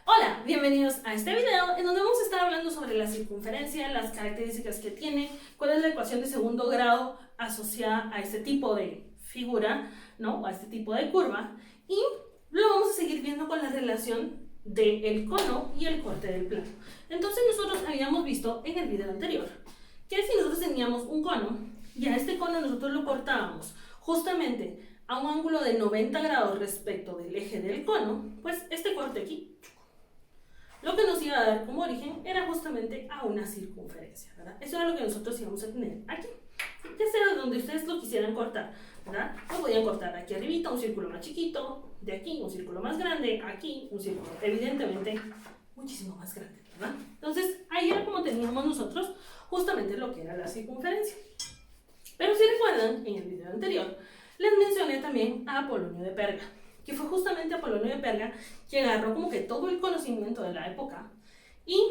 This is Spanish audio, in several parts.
Hola, bienvenidos a este video en donde vamos a estar hablando sobre la circunferencia, las características que tiene, cuál es la ecuación de segundo grado asociada a este tipo de figura, ¿no? O a este tipo de curva, y lo vamos a seguir viendo con la relación del cono y el corte del plano. Entonces nosotros habíamos visto en el video anterior que si nosotros teníamos un cono y a este cono nosotros lo cortábamos justamente a un ángulo de 90 grados respecto del eje del cono, pues este corte aquí lo que nos iba a dar como origen era justamente a una circunferencia, ¿verdad? Eso era lo que nosotros íbamos a tener aquí. Ya sea donde ustedes lo quisieran cortar, ¿verdad? Lo podían cortar aquí arribita, un círculo más chiquito, de aquí un círculo más grande, aquí un círculo evidentemente muchísimo más grande, ¿verdad? Entonces ahí era como teníamos nosotros justamente lo que era la circunferencia. Pero si recuerdan, en el video anterior les mencioné también a Apolonio de Perga, que fue justamente Apolonio de Perga quien agarró como que todo el conocimiento de la época y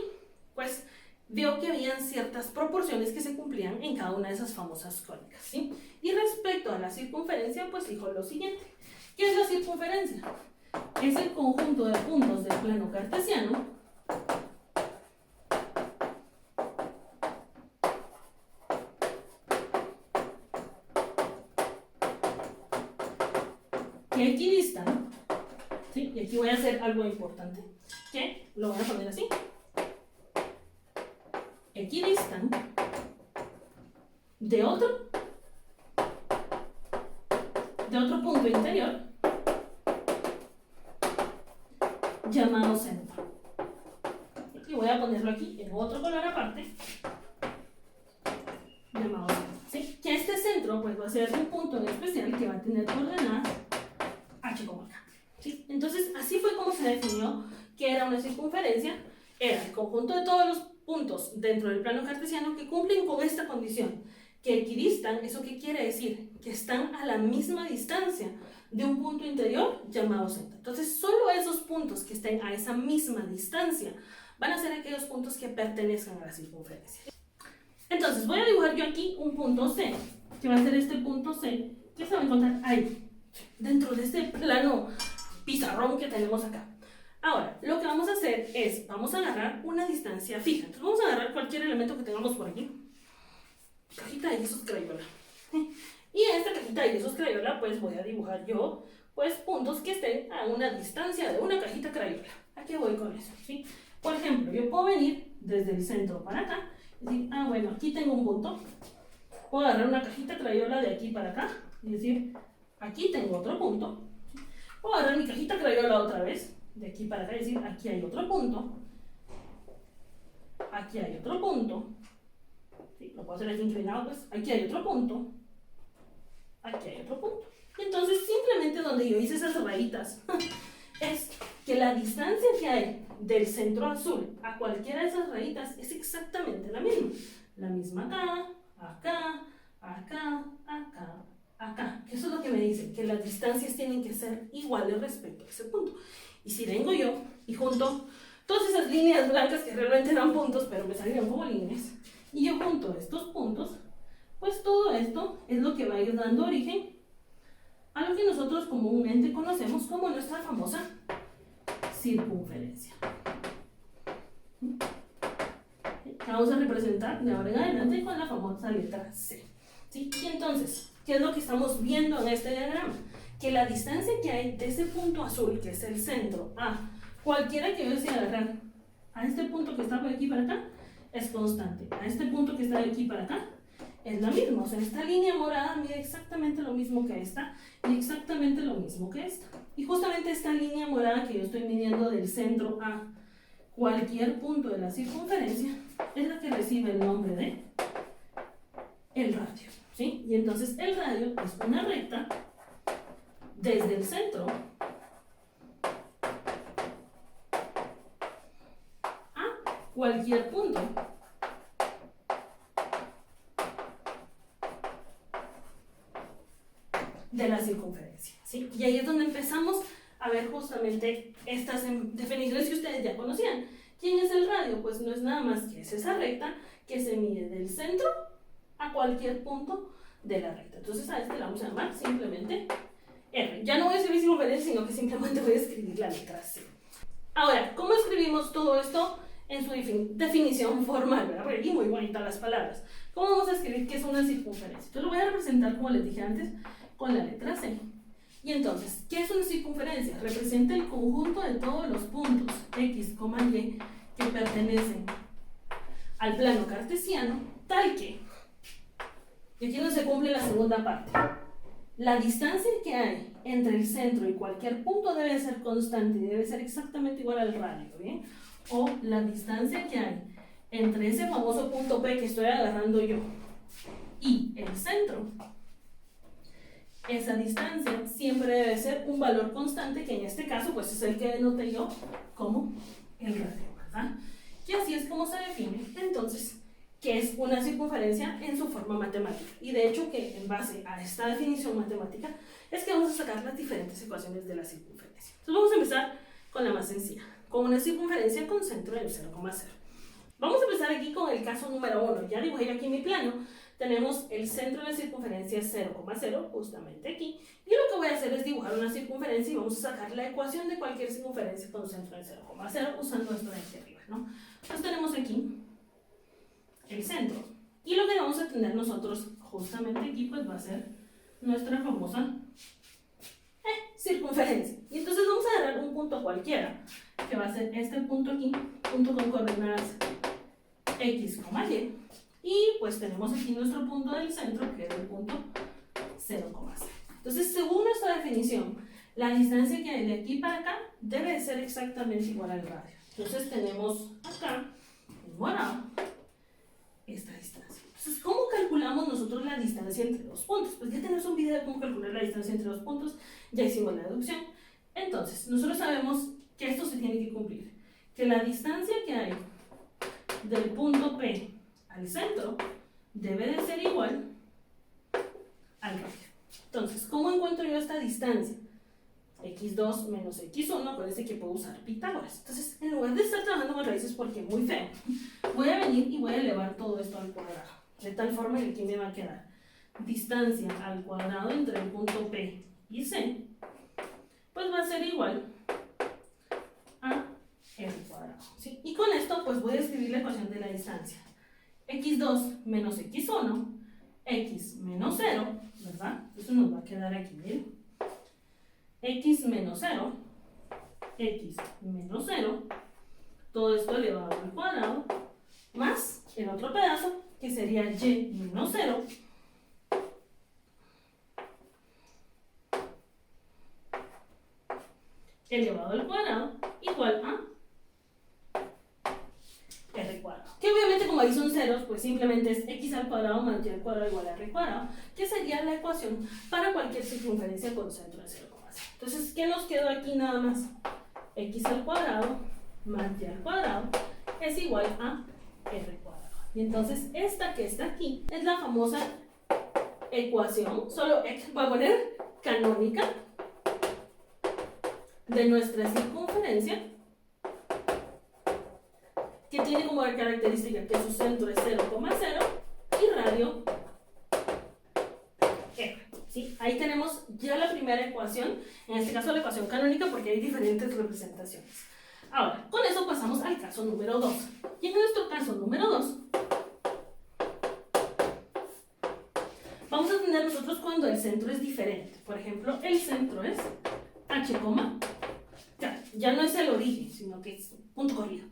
pues vio que habían ciertas proporciones que se cumplían en cada una de esas famosas cónicas, ¿sí? Y respecto a la circunferencia, pues dijo lo siguiente. ¿Qué es la circunferencia? Es el conjunto de puntos del plano cartesiano que equidistan, ¿sí? Y aquí voy a hacer algo importante, que lo voy a poner así. Equidistan de otro punto interior llamado centro. Y voy a ponerlo aquí en otro color aparte llamado centro, ¿sí? Que este centro pues va a ser un punto en especial que va a tener coordenadas h, k, ¿sí? Entonces así fue como se definió que era una circunferencia. Era el conjunto de todos los puntos dentro del plano cartesiano que cumplen con esta condición, que equidistan. ¿Eso qué quiere decir? Que están a la misma distancia de un punto interior llamado centro. Entonces solo esos puntos que estén a esa misma distancia van a ser aquellos puntos que pertenezcan a la circunferencia. Entonces voy a dibujar yo aquí un punto C, que va a ser este punto C, que se va a encontrar ahí, dentro de este plano pizarrón que tenemos acá. Ahora, lo que vamos a hacer es, vamos a agarrar una distancia fija. Entonces vamos a agarrar cualquier elemento que tengamos por aquí. Cajita de yesos crayola. Y en esta cajita de yesos crayola, pues voy a dibujar yo, pues puntos que estén a una distancia de una cajita crayola. ¿A qué voy con eso? ¿Sí? Por ejemplo, yo puedo venir desde el centro para acá y decir, bueno, aquí tengo un punto. Puedo agarrar una cajita crayola de aquí para acá y decir, aquí tengo otro punto. Puedo agarrar mi cajita crayola otra vez, de aquí para acá, y decir, aquí hay otro punto. Aquí hay otro punto. ¿Sí? Lo puedo hacer así inclinado, pues aquí hay otro punto. Aquí hay otro punto. Y entonces simplemente donde yo hice esas rayitas es que la distancia que hay del centro azul a cualquiera de esas rayitas es exactamente la misma. La misma acá, acá, acá, acá, acá. Eso es lo que me dicen, que las distancias tienen que ser iguales respecto a ese punto. Y si vengo yo y junto todas esas líneas blancas que realmente eran puntos, pero me salieron como líneas, y yo junto estos puntos, pues todo esto es lo que va a ir dando origen a lo que nosotros comúnmente conocemos como nuestra famosa circunferencia. Vamos a representar de ahora en adelante con la famosa letra C. ¿Sí? Y entonces, ¿qué es lo que estamos viendo en este diagrama? Que la distancia que hay de ese punto azul, que es el centro, a cualquiera que yo desee agarrar, a este punto que está por aquí para acá, es constante. A este punto que está de aquí para acá, es la misma. O sea, esta línea morada mide exactamente lo mismo que esta y exactamente lo mismo que esta. Y justamente esta línea morada que yo estoy midiendo del centro a cualquier punto de la circunferencia es la que recibe el nombre de el radio, ¿sí? Y entonces el radio es una recta desde el centro a cualquier punto de la circunferencia, ¿sí? Y ahí es donde empezamos a ver justamente estas definiciones que ustedes ya conocían. ¿Quién es el radio? Pues no es nada más que es esa recta que se mide del centro a cualquier punto de la recta. Entonces a este le vamos a llamar simplemente R. Ya no voy a escribir circunferencia, sino que simplemente voy a escribir la letra C. Ahora, ¿cómo escribimos todo esto en su definición formal? ¿Verdad? Porque aquí muy bonitas las palabras. ¿Cómo vamos a escribir qué es una circunferencia? Yo lo voy a representar, como les dije antes, con la letra C. Y entonces, ¿qué es una circunferencia? Representa el conjunto de todos los puntos X, Y que pertenecen al plano cartesiano, tal que, y aquí no se cumple la segunda parte, la distancia que hay entre el centro y cualquier punto debe ser constante y debe ser exactamente igual al radio, ¿bien? O la distancia que hay entre ese famoso punto P que estoy agarrando yo y el centro, esa distancia siempre debe ser un valor constante, que en este caso pues es el que denoté yo como el radio, ¿verdad? Y así es como se define entonces qué es una circunferencia en su forma matemática. Y de hecho que en base a esta definición matemática es que vamos a sacar las diferentes ecuaciones de la circunferencia. Entonces vamos a empezar con la más sencilla, con una circunferencia con centro en 0,0. Vamos a empezar aquí con el caso número 1. Ya dibujé aquí mi plano. Tenemos el centro de la circunferencia 0,0 justamente aquí. Y lo que voy a hacer es dibujar una circunferencia y vamos a sacar la ecuación de cualquier circunferencia con centro en 0,0 usando esto de aquí arriba, ¿no? Entonces tenemos aquí el centro. Y lo que vamos a tener nosotros justamente aquí pues va a ser nuestra famosa circunferencia. Y entonces vamos a agarrar un punto cualquiera, que va a ser este punto aquí, punto con coordenadas X, Y. Y pues tenemos aquí nuestro punto del centro, que es el punto 0,0. Entonces, según nuestra definición, la distancia que hay de aquí para acá debe de ser exactamente igual al radio. Entonces tenemos acá, en morado, esta distancia. Entonces, ¿cómo calculamos nosotros la distancia entre dos puntos? Pues ya tenemos un video de cómo calcular la distancia entre dos puntos, ya hicimos la deducción. Entonces, nosotros sabemos que esto se tiene que cumplir, que la distancia que hay del punto P al centro debe de ser igual al radio. Entonces, ¿cómo encuentro yo esta distancia? X2 menos X1, acuérdense que puedo usar Pitágoras. Entonces, en lugar de estar trabajando con raíces porque es muy feo, voy a venir y voy a elevar todo esto al cuadrado. De tal forma que aquí me va a quedar distancia al cuadrado entre el punto P y C, pues va a ser igual a R cuadrado, ¿sí? Y con esto, pues voy a escribir la ecuación de la distancia. X2 menos X1, X menos 0, ¿verdad? Eso nos va a quedar aquí, miren. X menos 0, X menos 0, todo esto elevado al cuadrado, más el otro pedazo, que sería Y menos 0, elevado al cuadrado, igual a R cuadrado. Que obviamente como ahí son ceros, pues simplemente es X al cuadrado más Y al cuadrado igual a R cuadrado, que sería la ecuación para cualquier circunferencia con centro de 0,0. Entonces, ¿qué nos quedó aquí nada más? X al cuadrado más Y al cuadrado es igual a R cuadrado. Y entonces esta que está aquí es la famosa ecuación, solo voy a poner canónica, de nuestra circunferencia, que tiene como característica que su centro es 0,0 y radio R. ¿Sí? Ahí tenemos ya la primera ecuación, en este caso la ecuación canónica, porque hay diferentes representaciones. Ahora, con eso pasamos al caso número 2. Y en nuestro caso número 2, vamos a tener nosotros cuando el centro es diferente. Por ejemplo, el centro es H, ya no es el origen, sino que es punto corrido.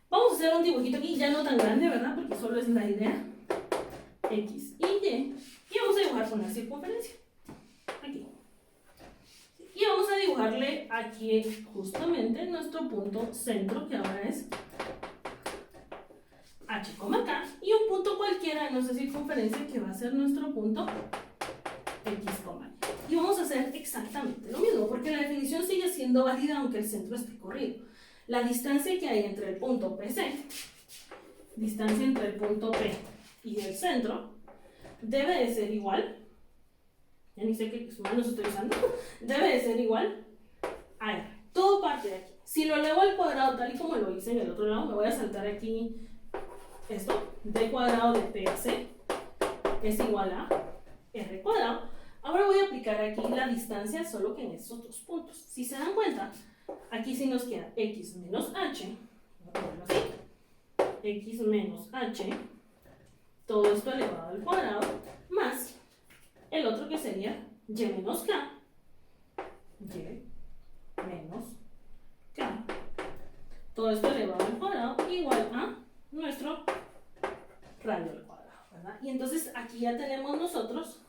Vamos a hacer un dibujito aquí, ya no tan grande, ¿verdad? Porque solo es la idea. X y Y. Y vamos a dibujar una circunferencia. Aquí. Y vamos a dibujarle aquí justamente nuestro punto centro, que ahora es H, K. Y un punto cualquiera en nuestra circunferencia, que va a ser nuestro punto X, Y. Y vamos a hacer exactamente lo mismo, porque la definición sigue siendo válida aunque el centro esté corrido. La distancia que hay entre el punto PC, distancia entre el punto P y el centro, debe de ser igual, ya ni sé qué manos estoy usando, debe de ser igual a R. Todo parte de aquí. Si lo elevo al cuadrado tal y como lo hice en el otro lado, me voy a saltar aquí esto, D cuadrado de P a C es igual a R cuadrado, Ahora voy a aplicar aquí la distancia solo que en estos dos puntos. Si se dan cuenta, aquí sí nos queda x menos h, voy a ponerlo así, x menos h, todo esto elevado al cuadrado, más el otro que sería y menos k, y menos k, todo esto elevado al cuadrado igual a nuestro radio al cuadrado, ¿verdad? Y entonces aquí ya tenemos nosotros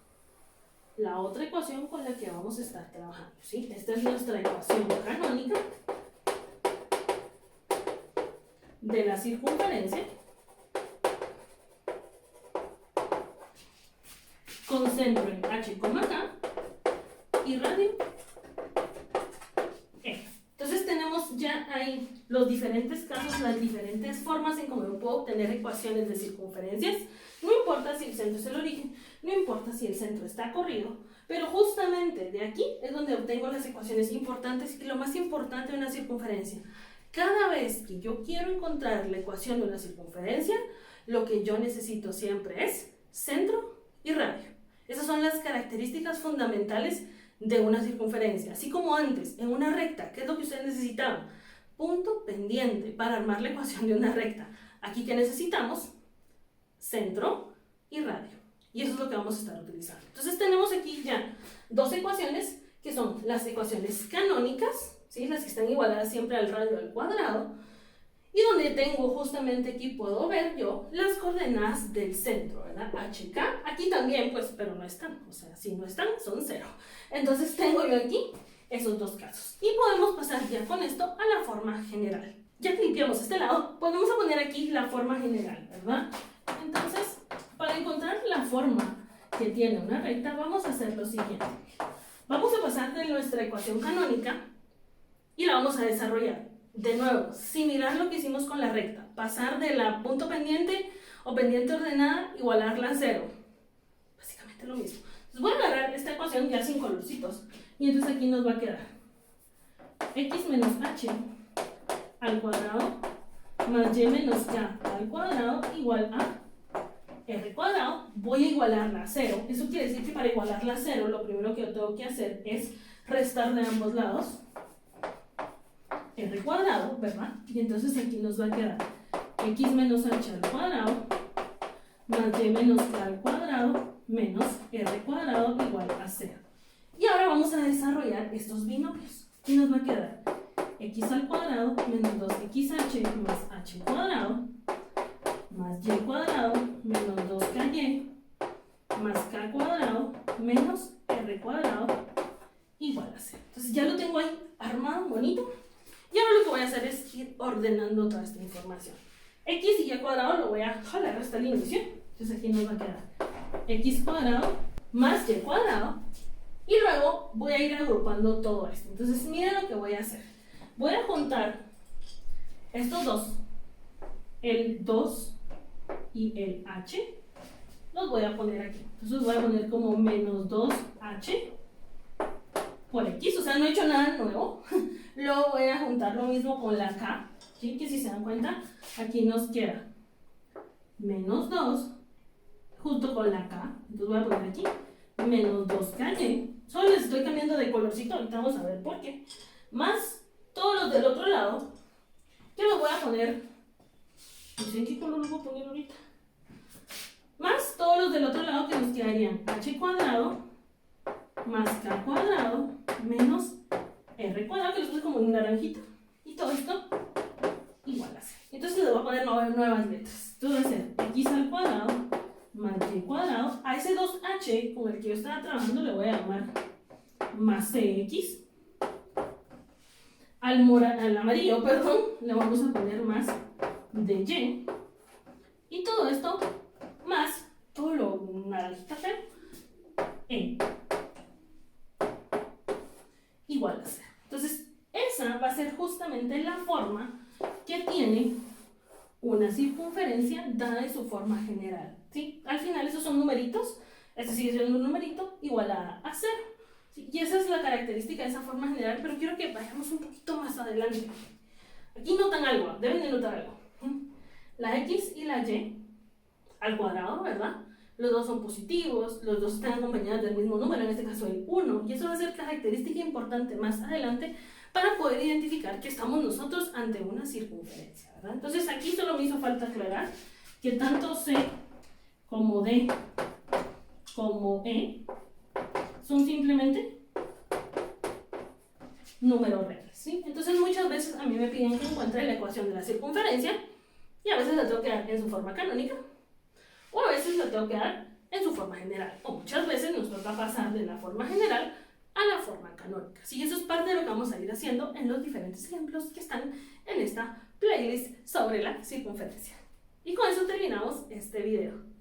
la otra ecuación con la que vamos a estar trabajando, ¿sí? Esta es nuestra ecuación canónica de la circunferencia con centro en h, k y radio e. Entonces tenemos ya ahí los diferentes casos, las diferentes formas en cómo yo puedo obtener ecuaciones de circunferencias. No importa si el centro es el origen, no importa si el centro está corrido, pero justamente de aquí es donde obtengo las ecuaciones importantes y lo más importante de una circunferencia. Cada vez que yo quiero encontrar la ecuación de una circunferencia, lo que yo necesito siempre es centro y radio. Esas son las características fundamentales de una circunferencia. Así como antes, en una recta, ¿qué es lo que ustedes necesitaban? Punto pendiente para armar la ecuación de una recta. Aquí, ¿qué necesitamos? Centro y radio. Y eso es lo que vamos a estar utilizando. Entonces tenemos aquí ya dos ecuaciones que son las ecuaciones canónicas, ¿sí? Las que están igualadas siempre al radio al cuadrado, y donde tengo justamente aquí puedo ver yo las coordenadas del centro, ¿verdad? HK, aquí también pues, pero no están, o sea, si no están son 0. Entonces tengo yo aquí esos dos casos. Y podemos pasar ya con esto a la forma general. Ya que limpiamos este lado, podemos poner aquí la forma general, ¿verdad? Entonces, para encontrar la forma que tiene una recta, vamos a hacer lo siguiente. Vamos a pasar de nuestra ecuación canónica y la vamos a desarrollar. De nuevo, similar a lo que hicimos con la recta. Pasar de la punto pendiente o pendiente ordenada, igualarla a 0. Básicamente lo mismo. Entonces voy a agarrar esta ecuación ya sin colorcitos. Y entonces aquí nos va a quedar x menos h al cuadrado más y menos k al cuadrado igual a r cuadrado. Voy a igualarla a 0. Eso quiere decir que para igualarla a 0, lo primero que yo tengo que hacer es restar de ambos lados r cuadrado, ¿verdad? Y entonces aquí nos va a quedar x menos h al cuadrado más y menos k al cuadrado menos r cuadrado igual a 0. Y ahora vamos a desarrollar estos binomios. Y nos va a quedar x al cuadrado menos 2xh más h cuadrado más y cuadrado menos 2ky más k cuadrado menos r cuadrado igual a 0. Entonces ya lo tengo ahí armado, bonito. Y ahora lo que voy a hacer es ir ordenando toda esta información. X y y cuadrado lo voy a jalar hasta el inicio. Entonces aquí nos va a quedar x cuadrado más y cuadrado. Y luego voy a ir agrupando todo esto. Entonces miren lo que voy a hacer. Voy a juntar estos dos, el 2 y el h. Los voy a poner aquí. Entonces voy a poner como menos 2h por x, o sea, no he hecho nada nuevo. Luego voy a juntar lo mismo con la k, ¿sí? Que si se dan cuenta, aquí nos queda menos 2 junto con la k. Entonces voy a poner aquí menos 2ky. Solo les estoy cambiando de colorcito, ahorita vamos a ver por qué. Más todos los del otro lado, que los voy a poner, no sé en qué color los voy a poner ahorita. Más todos los del otro lado que nos quedarían h cuadrado más k cuadrado menos r cuadrado, que lo puse como un naranjito, y todo esto igual a 0. Entonces le voy a poner nuevas letras. Esto va a ser x al cuadrado más y cuadrado. A ese 2h con el que yo estaba trabajando le voy a llamar más cx. Al amarillo, perdón, le vamos a poner más de y. Y todo esto más todo lo naranjita feo en igual a 0. Entonces, esa va a ser justamente la forma que tiene una circunferencia dada de su forma general, ¿sí? Al final esos son numeritos, este sigue siendo un numerito igual a 0. ¿Sí? Y esa es la característica de esa forma general, pero quiero que vayamos un poquito más adelante. Aquí notan algo, deben de notar algo. La x y la y al cuadrado, ¿verdad? los dos son positivos, los dos están acompañados del mismo número, en este caso el 1, y eso va a ser característica importante más adelante para poder identificar que estamos nosotros ante una circunferencia, ¿verdad? Entonces aquí solo me hizo falta aclarar que tanto C como D como E son simplemente números reales, ¿sí? Entonces muchas veces a mí me piden que encuentre la ecuación de la circunferencia y a veces la tengo que dar en su forma canónica o a veces la tengo que dar en su forma general, o muchas veces nos toca pasar de la forma general a la forma canónica. Sí, eso es parte de lo que vamos a ir haciendo en los diferentes ejemplos que están en esta playlist sobre la circunferencia. Y con eso terminamos este video.